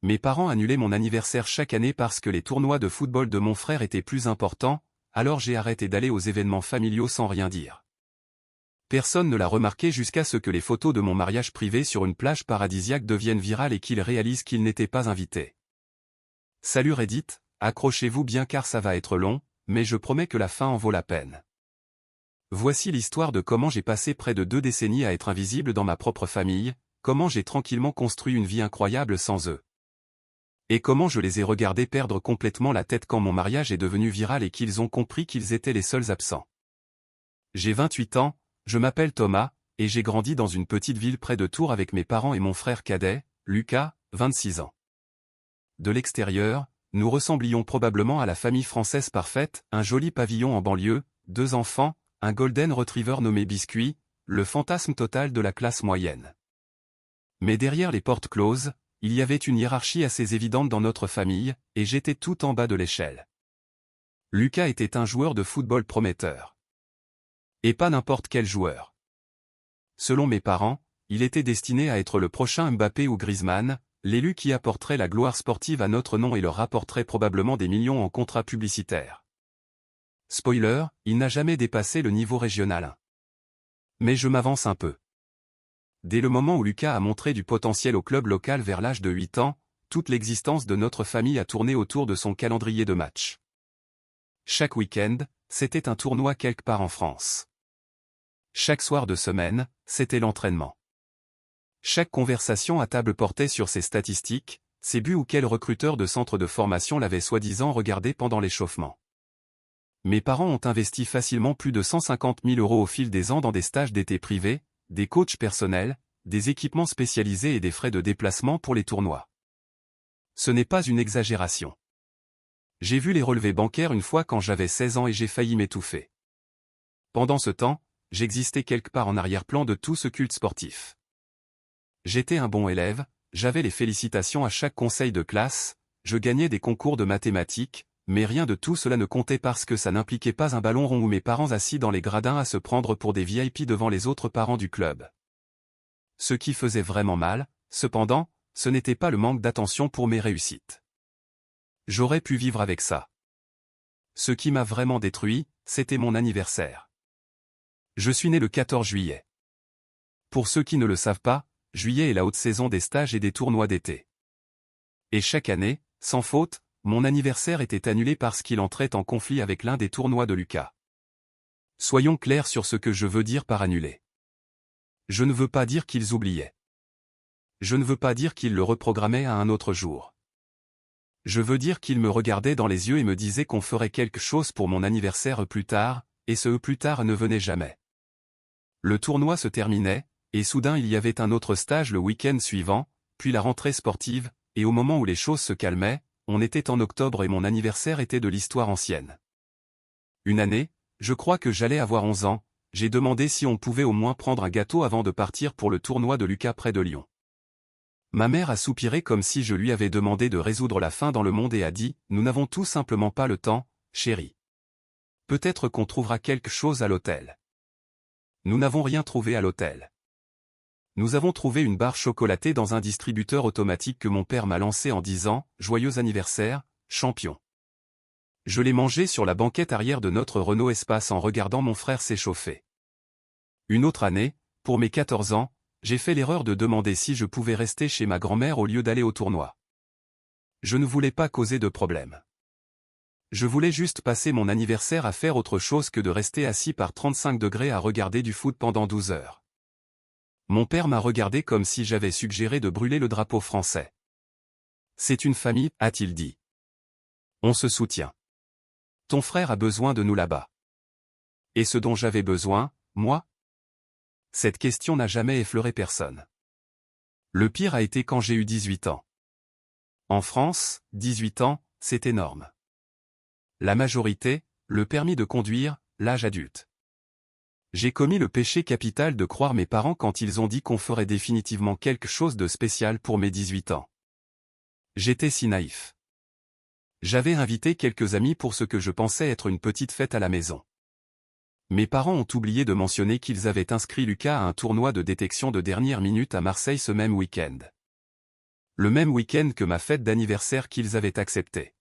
Mes parents annulaient mon anniversaire chaque année parce que les tournois de football de mon frère étaient plus importants, alors j'ai arrêté d'aller aux événements familiaux sans rien dire. Personne ne l'a remarqué jusqu'à ce que les photos de mon mariage privé sur une plage paradisiaque deviennent virales et qu'il réalise qu'il n'était pas invité. Salut Reddit, accrochez-vous bien car ça va être long, mais je promets que la fin en vaut la peine. Voici l'histoire de comment j'ai passé près de 2 décennies à être invisible dans ma propre famille, comment j'ai tranquillement construit une vie incroyable sans eux. Et comment je les ai regardés perdre complètement la tête quand mon mariage est devenu viral et qu'ils ont compris qu'ils étaient les seuls absents. J'ai 28 ans, je m'appelle Thomas, et j'ai grandi dans une petite ville près de Tours avec mes parents et mon frère cadet, Lucas, 26 ans. De l'extérieur, nous ressemblions probablement à la famille française parfaite, un joli pavillon en banlieue, 2 enfants, un golden retriever nommé Biscuit, le fantasme total de la classe moyenne. Mais derrière les portes closes, il y avait une hiérarchie assez évidente dans notre famille, et j'étais tout en bas de l'échelle. Lucas était un joueur de football prometteur. Et pas n'importe quel joueur. Selon mes parents, il était destiné à être le prochain Mbappé ou Griezmann, l'élu qui apporterait la gloire sportive à notre nom et leur rapporterait probablement des millions en contrats publicitaires. Spoiler, il n'a jamais dépassé le niveau régional 1. Mais je m'avance un peu. Dès le moment où Lucas a montré du potentiel au club local vers l'âge de 8 ans, toute l'existence de notre famille a tourné autour de son calendrier de matchs. Chaque week-end, c'était un tournoi quelque part en France. Chaque soir de semaine, c'était l'entraînement. Chaque conversation à table portait sur ses statistiques, ses buts ou quel recruteur de centre de formation l'avait soi-disant regardé pendant l'échauffement. Mes parents ont investi facilement plus de 150 000 € au fil des ans dans des stages d'été privés, des coachs personnels, des équipements spécialisés et des frais de déplacement pour les tournois. Ce n'est pas une exagération. J'ai vu les relevés bancaires une fois quand j'avais 16 ans et j'ai failli m'étouffer. Pendant ce temps, j'existais quelque part en arrière-plan de tout ce culte sportif. J'étais un bon élève, j'avais les félicitations à chaque conseil de classe, je gagnais des concours de mathématiques, mais rien de tout cela ne comptait parce que ça n'impliquait pas un ballon rond ou mes parents assis dans les gradins à se prendre pour des VIP devant les autres parents du club. Ce qui faisait vraiment mal, cependant, ce n'était pas le manque d'attention pour mes réussites. J'aurais pu vivre avec ça. Ce qui m'a vraiment détruit, c'était mon anniversaire. Je suis né le 14 juillet. Pour ceux qui ne le savent pas, juillet est la haute saison des stages et des tournois d'été. Et chaque année, sans faute, mon anniversaire était annulé parce qu'il entrait en conflit avec l'un des tournois de Lucas. Soyons clairs sur ce que je veux dire par annuler. Je ne veux pas dire qu'ils oubliaient. Je ne veux pas dire qu'ils le reprogrammaient à un autre jour. Je veux dire qu'ils me regardaient dans les yeux et me disaient qu'on ferait quelque chose pour mon anniversaire plus tard, et ce plus tard ne venait jamais. Le tournoi se terminait, et soudain il y avait un autre stage le week-end suivant, puis la rentrée sportive, et au moment où les choses se calmaient, on était en octobre et mon anniversaire était de l'histoire ancienne. Une année, je crois que j'allais avoir 11 ans, j'ai demandé si on pouvait au moins prendre un gâteau avant de partir pour le tournoi de Lucas près de Lyon. Ma mère a soupiré comme si je lui avais demandé de résoudre la faim dans le monde et a dit « Nous n'avons tout simplement pas le temps, chérie. Peut-être qu'on trouvera quelque chose à l'hôtel. » Nous n'avons rien trouvé à l'hôtel. Nous avons trouvé une barre chocolatée dans un distributeur automatique que mon père m'a lancé en disant « Joyeux anniversaire, champion ». Je l'ai mangé sur la banquette arrière de notre Renault Espace en regardant mon frère s'échauffer. Une autre année, pour mes 14 ans, j'ai fait l'erreur de demander si je pouvais rester chez ma grand-mère au lieu d'aller au tournoi. Je ne voulais pas causer de problème. Je voulais juste passer mon anniversaire à faire autre chose que de rester assis par 35 degrés à regarder du foot pendant 12 heures. Mon père m'a regardé comme si j'avais suggéré de brûler le drapeau français. C'est une famille, a-t-il dit. On se soutient. Ton frère a besoin de nous là-bas. Et ce dont j'avais besoin, moi? Cette question n'a jamais effleuré personne. Le pire a été quand j'ai eu 18 ans. En France, 18 ans, c'est énorme. La majorité, le permis de conduire, l'âge adulte. J'ai commis le péché capital de croire mes parents quand ils ont dit qu'on ferait définitivement quelque chose de spécial pour mes 18 ans. J'étais si naïf. J'avais invité quelques amis pour ce que je pensais être une petite fête à la maison. Mes parents ont oublié de mentionner qu'ils avaient inscrit Lucas à un tournoi de détection de dernière minute à Marseille ce même week-end. Le même week-end que ma fête d'anniversaire qu'ils avaient acceptée.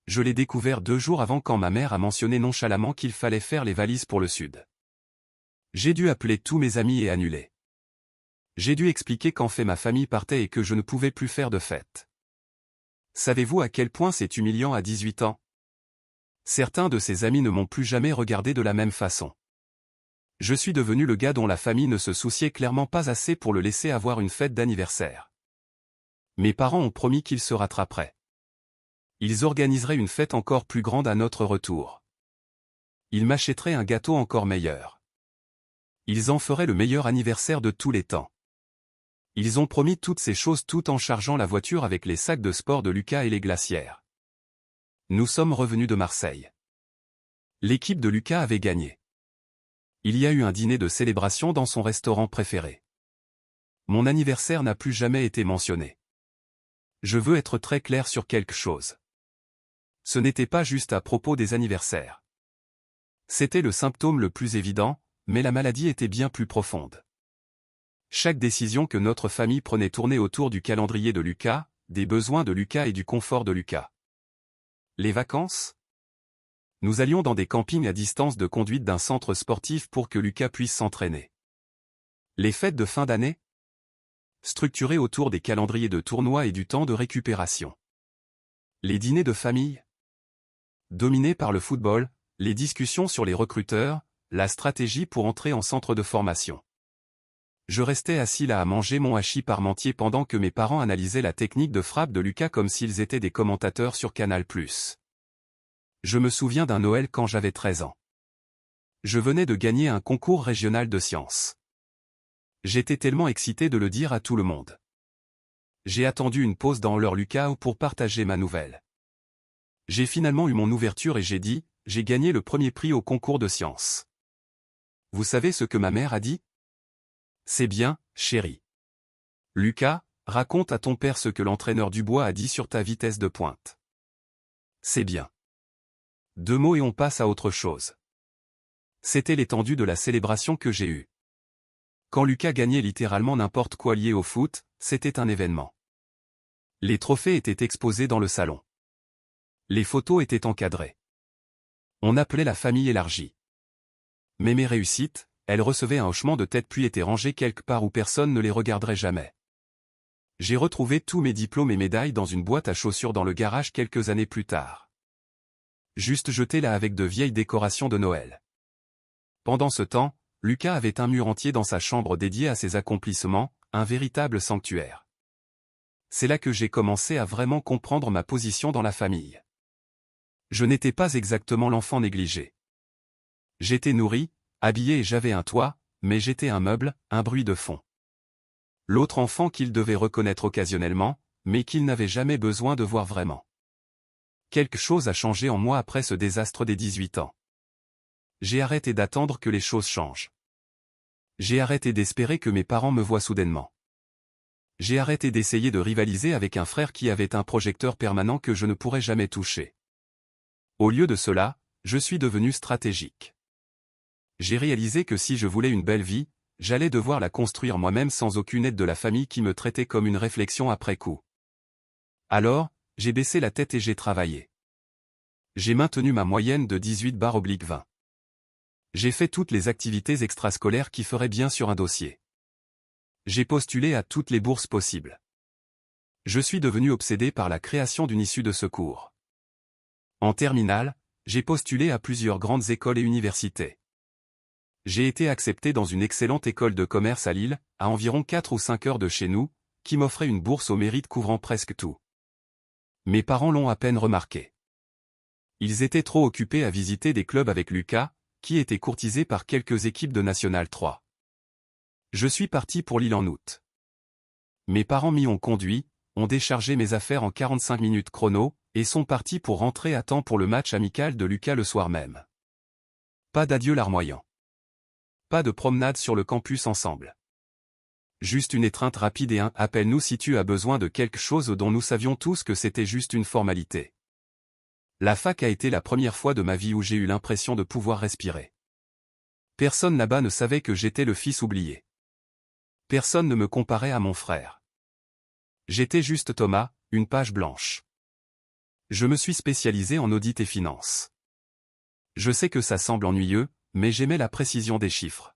Je l'ai découvert 2 jours avant quand ma mère a mentionné nonchalamment qu'il fallait faire les valises pour le sud. J'ai dû appeler tous mes amis et annuler. J'ai dû expliquer qu'en fait ma famille partait et que je ne pouvais plus faire de fête. Savez-vous à quel point c'est humiliant à 18 ans? Certains de ses amis ne m'ont plus jamais regardé de la même façon. Je suis devenu le gars dont la famille ne se souciait clairement pas assez pour le laisser avoir une fête d'anniversaire. Mes parents ont promis qu'ils se rattraperaient. Ils organiseraient une fête encore plus grande à notre retour. Ils m'achèteraient un gâteau encore meilleur. Ils en feraient le meilleur anniversaire de tous les temps. Ils ont promis toutes ces choses tout en chargeant la voiture avec les sacs de sport de Lucas et les glacières. Nous sommes revenus de Marseille. L'équipe de Lucas avait gagné. Il y a eu un dîner de célébration dans son restaurant préféré. Mon anniversaire n'a plus jamais été mentionné. Je veux être très clair sur quelque chose. Ce n'était pas juste à propos des anniversaires. C'était le symptôme le plus évident, mais la maladie était bien plus profonde. Chaque décision que notre famille prenait tournait autour du calendrier de Lucas, des besoins de Lucas et du confort de Lucas. Les vacances? Nous allions dans des campings à distance de conduite d'un centre sportif pour que Lucas puisse s'entraîner. Les fêtes de fin d'année? Structurées autour des calendriers de tournois et du temps de récupération. Les dîners de famille? Dominés par le football, les discussions sur les recruteurs, la stratégie pour entrer en centre de formation. Je restais assis là à manger mon hachis parmentier pendant que mes parents analysaient la technique de frappe de Lucas comme s'ils étaient des commentateurs sur Canal+. Je me souviens d'un Noël quand j'avais 13 ans. Je venais de gagner un concours régional de sciences. J'étais tellement excité de le dire à tout le monde. J'ai attendu une pause dans l'heure Lucas pour partager ma nouvelle. J'ai finalement eu mon ouverture et j'ai dit, j'ai gagné le premier prix au concours de sciences. Vous savez ce que ma mère a dit? C'est bien, chérie. Lucas, raconte à ton père ce que l'entraîneur Dubois a dit sur ta vitesse de pointe. C'est bien. 2 mots et on passe à autre chose. C'était l'étendue de la célébration que j'ai eue. Quand Lucas gagnait littéralement n'importe quoi lié au foot, c'était un événement. Les trophées étaient exposés dans le salon. Les photos étaient encadrées. On appelait la famille élargie. Mais mes réussites, elles recevaient un hochement de tête puis étaient rangées quelque part où personne ne les regarderait jamais. J'ai retrouvé tous mes diplômes et médailles dans une boîte à chaussures dans le garage quelques années plus tard. Juste jeté là avec de vieilles décorations de Noël. Pendant ce temps, Lucas avait un mur entier dans sa chambre dédié à ses accomplissements, un véritable sanctuaire. C'est là que j'ai commencé à vraiment comprendre ma position dans la famille. Je n'étais pas exactement l'enfant négligé. J'étais nourri, habillé et j'avais un toit, mais j'étais un meuble, un bruit de fond. L'autre enfant qu'il devait reconnaître occasionnellement, mais qu'il n'avait jamais besoin de voir vraiment. Quelque chose a changé en moi après ce désastre des 18 ans. J'ai arrêté d'attendre que les choses changent. J'ai arrêté d'espérer que mes parents me voient soudainement. J'ai arrêté d'essayer de rivaliser avec un frère qui avait un projecteur permanent que je ne pourrais jamais toucher. Au lieu de cela, je suis devenu stratégique. J'ai réalisé que si je voulais une belle vie, j'allais devoir la construire moi-même sans aucune aide de la famille qui me traitait comme une réflexion après coup. Alors, j'ai baissé la tête et j'ai travaillé. J'ai maintenu ma moyenne de 18/20. J'ai fait toutes les activités extrascolaires qui feraient bien sur un dossier. J'ai postulé à toutes les bourses possibles. Je suis devenu obsédé par la création d'une issue de secours. En terminale, j'ai postulé à plusieurs grandes écoles et universités. J'ai été accepté dans une excellente école de commerce à Lille, à environ 4 ou 5 heures de chez nous, qui m'offrait une bourse au mérite couvrant presque tout. Mes parents l'ont à peine remarqué. Ils étaient trop occupés à visiter des clubs avec Lucas, qui était courtisé par quelques équipes de National 3. Je suis parti pour Lille en août. Mes parents m'y ont conduit, ont déchargé mes affaires en 45 minutes chrono, et sont partis pour rentrer à temps pour le match amical de Lucas le soir même. Pas d'adieu larmoyant. Pas de promenade sur le campus ensemble. Juste une étreinte rapide et un « appelle-nous si tu as besoin de quelque chose » dont nous savions tous que c'était juste une formalité. La fac a été la première fois de ma vie où j'ai eu l'impression de pouvoir respirer. Personne là-bas ne savait que j'étais le fils oublié. Personne ne me comparait à mon frère. J'étais juste Thomas, une page blanche. Je me suis spécialisé en audit et finance. Je sais que ça semble ennuyeux, mais j'aimais la précision des chiffres.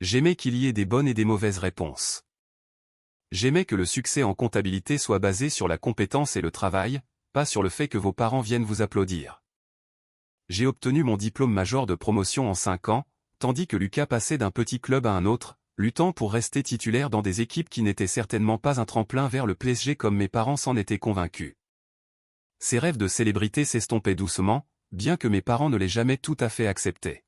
J'aimais qu'il y ait des bonnes et des mauvaises réponses. J'aimais que le succès en comptabilité soit basé sur la compétence et le travail, pas sur le fait que vos parents viennent vous applaudir. J'ai obtenu mon diplôme major de promotion en 5 ans, tandis que Lucas passait d'un petit club à un autre, luttant pour rester titulaire dans des équipes qui n'étaient certainement pas un tremplin vers le PSG comme mes parents s'en étaient convaincus. Ses rêves de célébrité s'estompaient doucement, bien que mes parents ne l'aient jamais tout à fait accepté.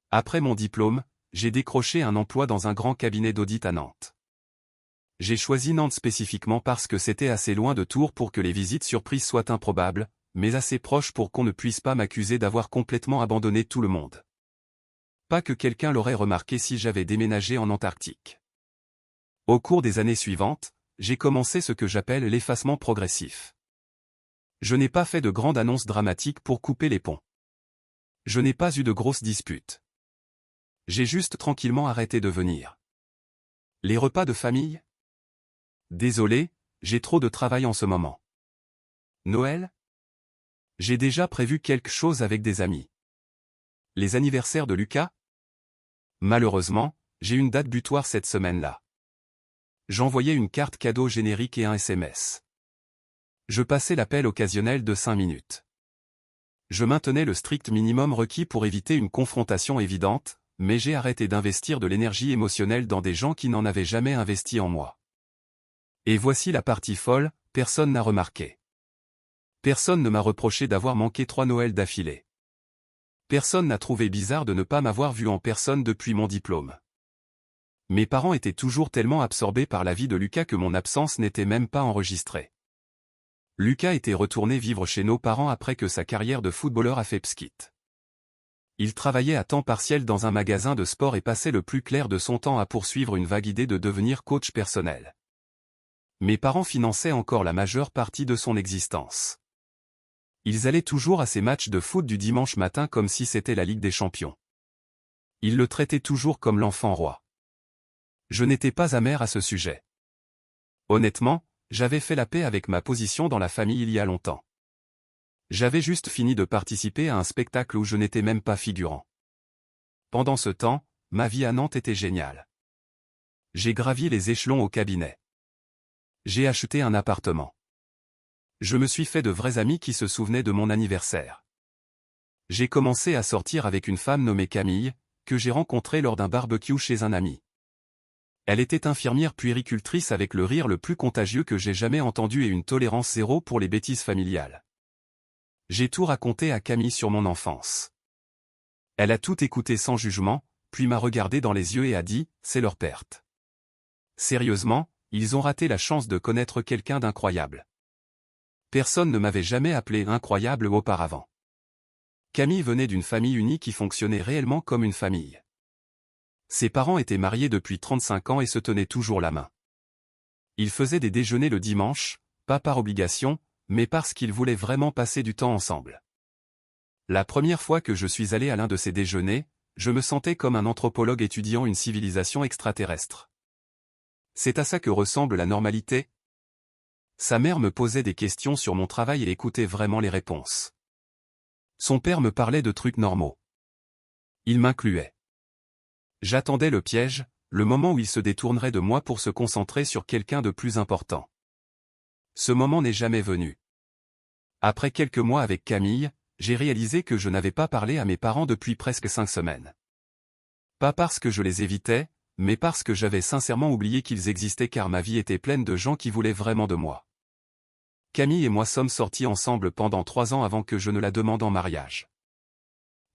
Après mon diplôme, j'ai décroché un emploi dans un grand cabinet d'audit à Nantes. J'ai choisi Nantes spécifiquement parce que c'était assez loin de Tours pour que les visites surprises soient improbables, mais assez proches pour qu'on ne puisse pas m'accuser d'avoir complètement abandonné tout le monde. Pas que quelqu'un l'aurait remarqué si j'avais déménagé en Antarctique. Au cours des années suivantes, j'ai commencé ce que j'appelle l'effacement progressif. Je n'ai pas fait de grandes annonces dramatiques pour couper les ponts. Je n'ai pas eu de grosses disputes. J'ai juste tranquillement arrêté de venir. Les repas de famille ? Désolé, j'ai trop de travail en ce moment. Noël ? J'ai déjà prévu quelque chose avec des amis. Les anniversaires de Lucas ? Malheureusement, j'ai une date butoir cette semaine-là. J'envoyais une carte cadeau générique et un SMS. Je passais l'appel occasionnel de 5 minutes. Je maintenais le strict minimum requis pour éviter une confrontation évidente, mais j'ai arrêté d'investir de l'énergie émotionnelle dans des gens qui n'en avaient jamais investi en moi. Et voici la partie folle, personne n'a remarqué. Personne ne m'a reproché d'avoir manqué 3 Noëls d'affilée. Personne n'a trouvé bizarre de ne pas m'avoir vu en personne depuis mon diplôme. Mes parents étaient toujours tellement absorbés par la vie de Lucas que mon absence n'était même pas enregistrée. Lucas était retourné vivre chez nos parents après que sa carrière de footballeur a fait pskit. Il travaillait à temps partiel dans un magasin de sport et passait le plus clair de son temps à poursuivre une vague idée de devenir coach personnel. Mes parents finançaient encore la majeure partie de son existence. Ils allaient toujours à ses matchs de foot du dimanche matin comme si c'était la Ligue des Champions. Ils le traitaient toujours comme l'enfant roi. Je n'étais pas amer à ce sujet. Honnêtement, j'avais fait la paix avec ma position dans la famille il y a longtemps. J'avais juste fini de participer à un spectacle où je n'étais même pas figurant. Pendant ce temps, ma vie à Nantes était géniale. J'ai gravi les échelons au cabinet. J'ai acheté un appartement. Je me suis fait de vrais amis qui se souvenaient de mon anniversaire. J'ai commencé à sortir avec une femme nommée Camille, que j'ai rencontrée lors d'un barbecue chez un ami. Elle était infirmière puéricultrice avec le rire le plus contagieux que j'ai jamais entendu et une tolérance zéro pour les bêtises familiales. J'ai tout raconté à Camille sur mon enfance. Elle a tout écouté sans jugement, puis m'a regardé dans les yeux et a dit « c'est leur perte ». Sérieusement, ils ont raté la chance de connaître quelqu'un d'incroyable. Personne ne m'avait jamais appelé incroyable auparavant. Camille venait d'une famille unie qui fonctionnait réellement comme une famille. Ses parents étaient mariés depuis 35 ans et se tenaient toujours la main. Ils faisaient des déjeuners le dimanche, pas par obligation, mais parce qu'ils voulaient vraiment passer du temps ensemble. La première fois que je suis allé à l'un de ces déjeuners, je me sentais comme un anthropologue étudiant une civilisation extraterrestre. C'est à ça que ressemble la normalité ? Sa mère me posait des questions sur mon travail et écoutait vraiment les réponses. Son père me parlait de trucs normaux. Il m'incluait. J'attendais le piège, le moment où il se détournerait de moi pour se concentrer sur quelqu'un de plus important. Ce moment n'est jamais venu. Après quelques mois avec Camille, j'ai réalisé que je n'avais pas parlé à mes parents depuis presque 5 semaines. Pas parce que je les évitais, mais parce que j'avais sincèrement oublié qu'ils existaient car ma vie était pleine de gens qui voulaient vraiment de moi. Camille et moi sommes sortis ensemble pendant 3 ans avant que je ne la demande en mariage.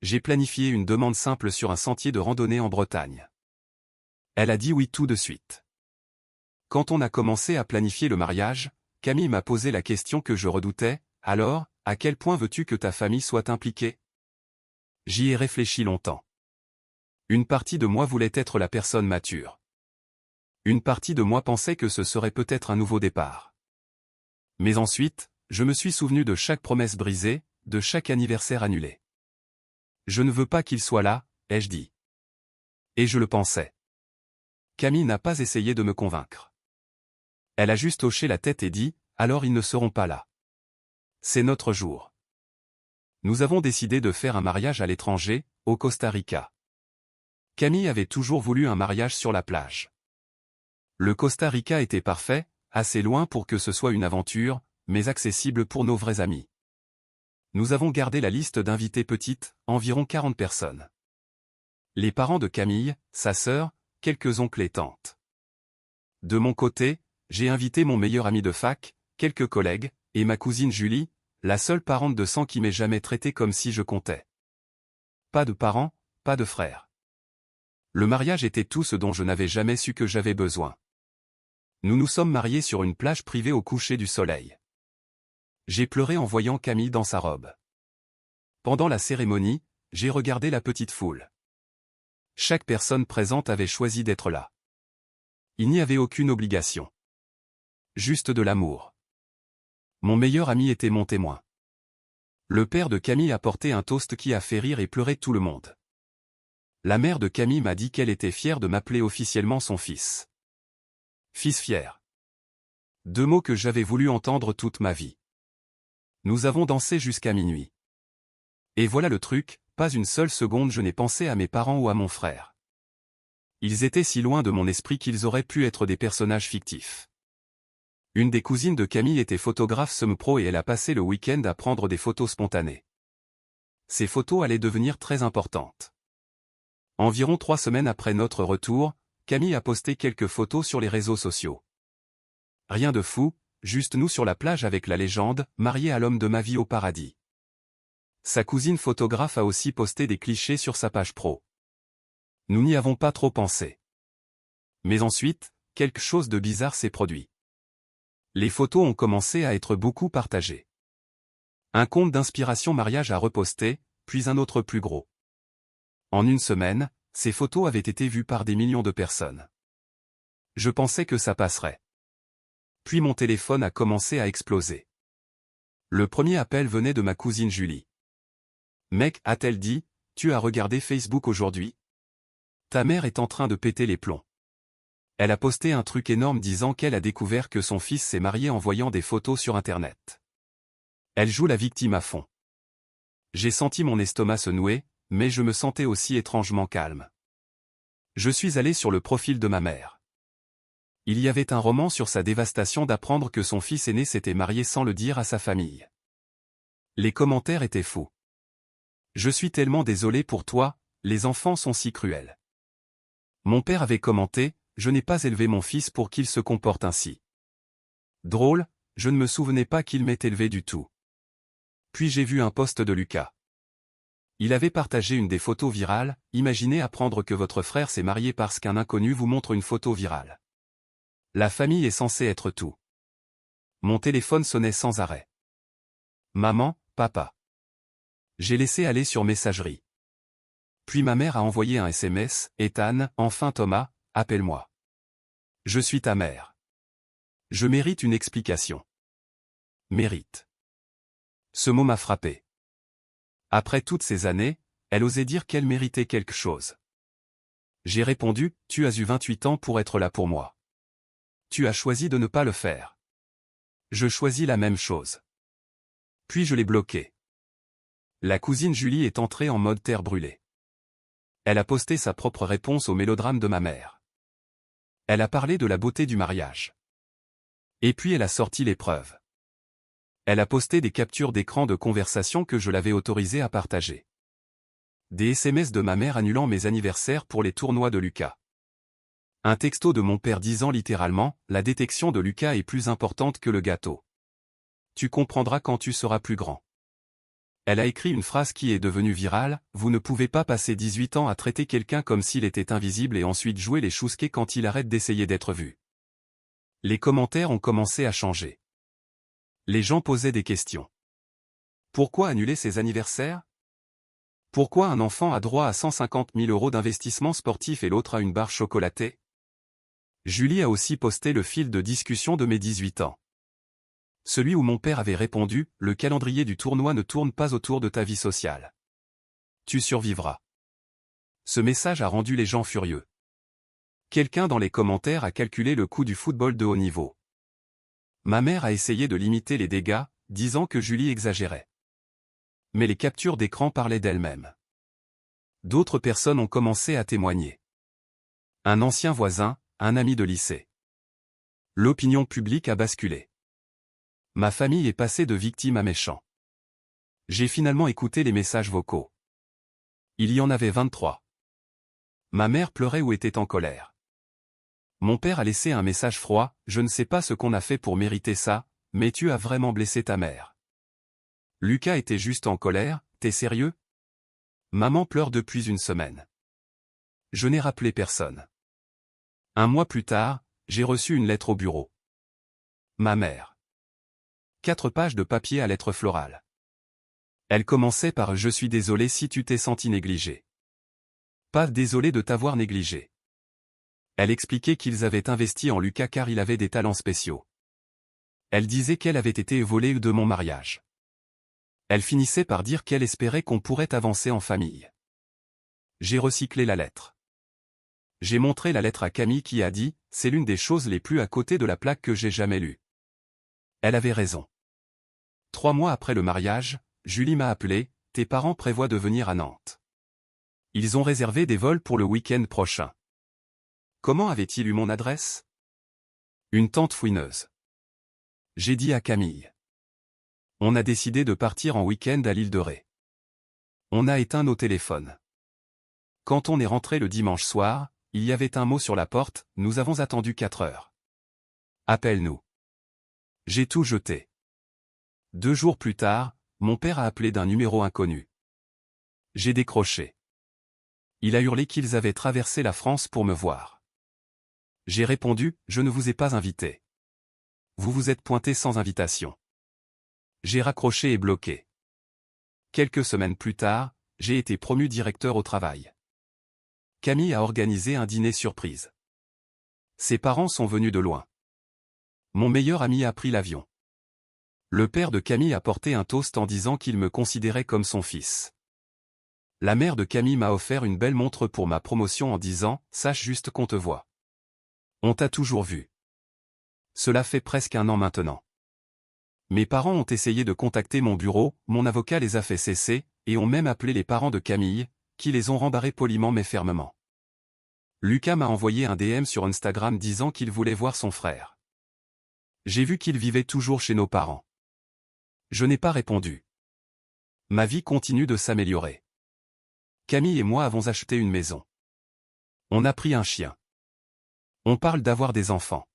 J'ai planifié une demande simple sur un sentier de randonnée en Bretagne. Elle a dit oui tout de suite. Quand on a commencé à planifier le mariage, Camille m'a posé la question que je redoutais, alors, à quel point veux-tu que ta famille soit impliquée ? J'y ai réfléchi longtemps. Une partie de moi voulait être la personne mature. Une partie de moi pensait que ce serait peut-être un nouveau départ. Mais ensuite, je me suis souvenu de chaque promesse brisée, de chaque anniversaire annulé. Je ne veux pas qu'il soit là, ai-je dit. Et je le pensais. Camille n'a pas essayé de me convaincre. Elle a juste hoché la tête et dit, alors ils ne seront pas là. C'est notre jour. Nous avons décidé de faire un mariage à l'étranger, au Costa Rica. Camille avait toujours voulu un mariage sur la plage. Le Costa Rica était parfait, assez loin pour que ce soit une aventure, mais accessible pour nos vrais amis. Nous avons gardé la liste d'invités petite, environ 40 personnes. Les parents de Camille, sa sœur, quelques oncles et tantes. De mon côté, j'ai invité mon meilleur ami de fac, quelques collègues, et ma cousine Julie, la seule parente de sang qui m'ait jamais traité comme si je comptais. Pas de parents, pas de frères. Le mariage était tout ce dont je n'avais jamais su que j'avais besoin. Nous nous sommes mariés sur une plage privée au coucher du soleil. J'ai pleuré en voyant Camille dans sa robe. Pendant la cérémonie, j'ai regardé la petite foule. Chaque personne présente avait choisi d'être là. Il n'y avait aucune obligation. Juste de l'amour. Mon meilleur ami était mon témoin. Le père de Camille a porté un toast qui a fait rire et pleurer tout le monde. La mère de Camille m'a dit qu'elle était fière de m'appeler officiellement son fils. Fils fier. 2 mots que j'avais voulu entendre toute ma vie. Nous avons dansé jusqu'à minuit. Et voilà le truc, pas une seule seconde je n'ai pensé à mes parents ou à mon frère. Ils étaient si loin de mon esprit qu'ils auraient pu être des personnages fictifs. Une des cousines de Camille était photographe semi-pro et elle a passé le week-end à prendre des photos spontanées. Ces photos allaient devenir très importantes. Environ 3 semaines après notre retour, Camille a posté quelques photos sur les réseaux sociaux. Rien de fou, juste nous sur la plage avec la légende, mariée à l'homme de ma vie au paradis. Sa cousine photographe a aussi posté des clichés sur sa page pro. Nous n'y avons pas trop pensé. Mais ensuite, quelque chose de bizarre s'est produit. Les photos ont commencé à être beaucoup partagées. Un compte d'inspiration mariage a reposté, puis un autre plus gros. En une semaine, ces photos avaient été vues par des millions de personnes. Je pensais que ça passerait. Puis mon téléphone a commencé à exploser. Le premier appel venait de ma cousine Julie. Mec, a-t-elle dit, tu as regardé Facebook aujourd'hui? Ta mère est en train de péter les plombs. Elle a posté un truc énorme disant qu'elle a découvert que son fils s'est marié en voyant des photos sur Internet. Elle joue la victime à fond. J'ai senti mon estomac se nouer, mais je me sentais aussi étrangement calme. Je suis allé sur le profil de ma mère. Il y avait un roman sur sa dévastation d'apprendre que son fils aîné s'était marié sans le dire à sa famille. Les commentaires étaient fous. Je suis tellement désolé pour toi, les enfants sont si cruels. Mon père avait commenté, je n'ai pas élevé mon fils pour qu'il se comporte ainsi. Drôle, je ne me souvenais pas qu'il m'ait élevé du tout. Puis j'ai vu un post de Lucas. Il avait partagé une des photos virales, imaginez apprendre que votre frère s'est marié parce qu'un inconnu vous montre une photo virale. La famille est censée être tout. Mon téléphone sonnait sans arrêt. Maman, papa. J'ai laissé aller sur messagerie. Puis ma mère a envoyé un SMS, Ethan, enfin Thomas, appelle-moi. Je suis ta mère. Je mérite une explication. Mérite. Ce mot m'a frappé. Après toutes ces années, elle osait dire qu'elle méritait quelque chose. J'ai répondu, tu as eu 28 ans pour être là pour moi. Tu as choisi de ne pas le faire. Je choisis la même chose. Puis je l'ai bloqué. La cousine Julie est entrée en mode terre brûlée. Elle a posté sa propre réponse au mélodrame de ma mère. Elle a parlé de la beauté du mariage. Et puis elle a sorti les preuves. Elle a posté des captures d'écran de conversation que je l'avais autorisée à partager. Des SMS de ma mère annulant mes anniversaires pour les tournois de Lucas. Un texto de mon père disant littéralement, la détection de Lucas est plus importante que le gâteau. Tu comprendras quand tu seras plus grand. Elle a écrit une phrase qui est devenue virale, vous ne pouvez pas passer 18 ans à traiter quelqu'un comme s'il était invisible et ensuite jouer les chousquets quand il arrête d'essayer d'être vu. Les commentaires ont commencé à changer. Les gens posaient des questions. Pourquoi annuler ses anniversaires? Pourquoi un enfant a droit à 150 000 € d'investissement sportif et l'autre à une barre chocolatée? Julie a aussi posté le fil de discussion de mes 18 ans. Celui où mon père avait répondu, le calendrier du tournoi ne tourne pas autour de ta vie sociale. Tu survivras. Ce message a rendu les gens furieux. Quelqu'un dans les commentaires a calculé le coût du football de haut niveau. Ma mère a essayé de limiter les dégâts, disant que Julie exagérait. Mais les captures d'écran parlaient d'elles-mêmes. D'autres personnes ont commencé à témoigner. Un ancien voisin, un ami de lycée. L'opinion publique a basculé. Ma famille est passée de victime à méchant. J'ai finalement écouté les messages vocaux. Il y en avait 23. Ma mère pleurait ou était en colère. Mon père a laissé un message froid, je ne sais pas ce qu'on a fait pour mériter ça, mais tu as vraiment blessé ta mère. Lucas était juste en colère, t'es sérieux? Maman pleure depuis une semaine. Je n'ai rappelé personne. Un mois plus tard, j'ai reçu une lettre au bureau. Ma mère. 4 pages de papier à lettres florales. Elle commençait par « Je suis désolé si tu t'es senti négligé. Pas désolé de t'avoir négligé. » Elle expliquait qu'ils avaient investi en Lucas car il avait des talents spéciaux. Elle disait qu'elle avait été volée de mon mariage. Elle finissait par dire qu'elle espérait qu'on pourrait avancer en famille. J'ai recyclé la lettre. J'ai montré la lettre à Camille qui a dit « C'est l'une des choses les plus à côté de la plaque que j'ai jamais lues. » Elle avait raison. 3 mois après le mariage, Julie m'a appelé, « Tes parents prévoient de venir à Nantes. Ils ont réservé des vols pour le week-end prochain. » Comment avait-il eu mon adresse? Une tante fouineuse. J'ai dit à Camille. On a décidé de partir en week-end à l'île de Ré. On a éteint nos téléphones. Quand on est rentré le dimanche soir, il y avait un mot sur la porte, nous avons attendu 4 heures. Appelle-nous. J'ai tout jeté. 2 jours plus tard, mon père a appelé d'un numéro inconnu. J'ai décroché. Il a hurlé qu'ils avaient traversé la France pour me voir. J'ai répondu, je ne vous ai pas invité. Vous vous êtes pointé sans invitation. J'ai raccroché et bloqué. Quelques semaines plus tard, j'ai été promu directeur au travail. Camille a organisé un dîner surprise. Ses parents sont venus de loin. Mon meilleur ami a pris l'avion. Le père de Camille a porté un toast en disant qu'il me considérait comme son fils. La mère de Camille m'a offert une belle montre pour ma promotion en disant « Sache juste qu'on te voit. On t'a toujours vu. » Cela fait presque 1 an maintenant. Mes parents ont essayé de contacter mon bureau, mon avocat les a fait cesser, et ont même appelé les parents de Camille, qui les ont rembarrés poliment mais fermement. Lucas m'a envoyé un DM sur Instagram disant qu'il voulait voir son frère. J'ai vu qu'il vivait toujours chez nos parents. Je n'ai pas répondu. Ma vie continue de s'améliorer. Camille et moi avons acheté une maison. On a pris un chien. On parle d'avoir des enfants.